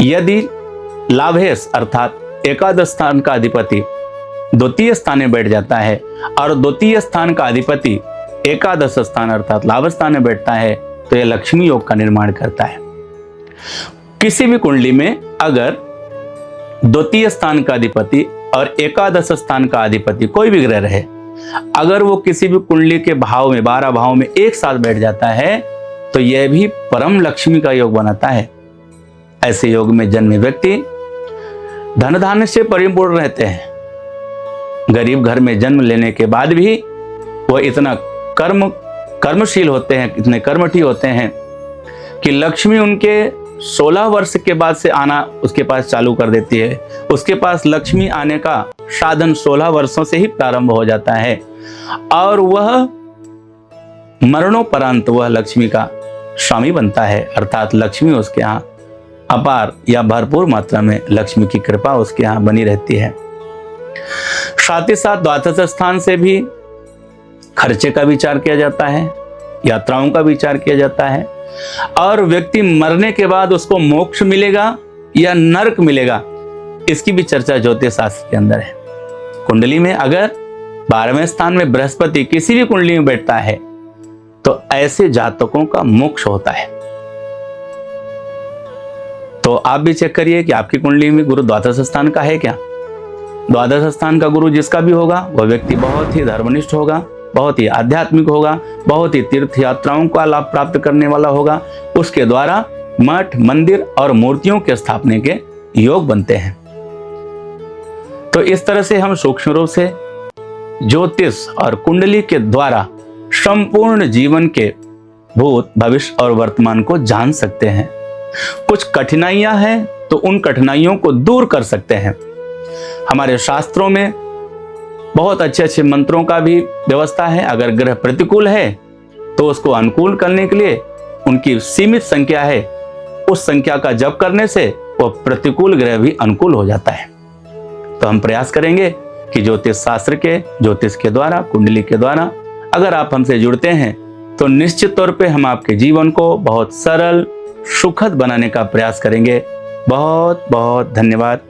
यदि लाभेश अर्थात एकादश स्थान का अधिपति द्वितीय स्थान में बैठ जाता है और द्वितीय स्थान का अधिपति एकादश स्थान अर्थात लाभ स्थान में बैठता है तो यह लक्ष्मी योग का निर्माण करता है। किसी भी कुंडली में अगर द्वितीय स्थान का अधिपति और एकादश स्थान का अधिपति कोई भी ग्रह रहे, अगर वो किसी भी कुंडली के भाव में 12 भाव में एक साथ बैठ जाता है तो यह भी परम लक्ष्मी का योग बनाता है। ऐसे योग में जन्मे व्यक्ति धन धान्य से परिपूर्ण रहते हैं। गरीब घर में जन्म लेने के बाद भी वह इतना कर्मशील होते हैं, इतने कर्मठी होते हैं कि लक्ष्मी उनके 16 वर्ष के बाद से आना उसके पास चालू कर देती है। उसके पास लक्ष्मी आने का साधन 16 वर्षों से ही प्रारंभ हो जाता है और वह मरणोपरांत वह लक्ष्मी का स्वामी बनता है, अर्थात लक्ष्मी उसके यहाँ अपार या भरपूर मात्रा में लक्ष्मी की कृपा उसके यहाँ बनी रहती है। साथ ही साथ द्वादश स्थान से भी खर्चे का विचार किया जाता है, यात्राओं का विचार किया जाता है और व्यक्ति मरने के बाद उसको मोक्ष मिलेगा या नरक मिलेगा, इसकी भी चर्चा ज्योतिष शास्त्र के अंदर है। कुंडली में अगर 12वें स्थान में बृहस्पति किसी भी कुंडली में बैठता है तो ऐसे जातकों का मोक्ष होता है। तो आप भी चेक करिए कि आपकी कुंडली में गुरु द्वादश स्थान का है क्या। द्वादश स्थान का गुरु जिसका भी होगा वह व्यक्ति बहुत ही धर्मनिष्ठ होगा, बहुत ही आध्यात्मिक होगा, बहुत ही तीर्थ यात्राओं का लाभ प्राप्त करने वाला होगा। उसके द्वारा मठ, मंदिर और मूर्तियों के स्थापना के योग बनते हैं। तो इस तरह से हम सूक्ष्म रूप से ज्योतिष और कुंडली के द्वारा संपूर्ण जीवन के भूत, भविष्य और वर्तमान को जान सकते हैं। कुछ कठिनाइयां हैं तो उन कठिनाइयों को दूर कर सकते हैं। हमारे शास्त्रों में बहुत अच्छे अच्छे मंत्रों का भी व्यवस्था है। अगर ग्रह प्रतिकूल है तो उसको अनुकूल करने के लिए उनकी सीमित संख्या है, उस संख्या का जप करने से वह प्रतिकूल ग्रह भी अनुकूल हो जाता है। तो हम प्रयास करेंगे कि ज्योतिष शास्त्र के, ज्योतिष के द्वारा, कुंडली के द्वारा अगर आप हमसे जुड़ते हैं तो निश्चित तौर पे हम आपके जीवन को बहुत सरल, सुखद बनाने का प्रयास करेंगे। बहुत बहुत धन्यवाद।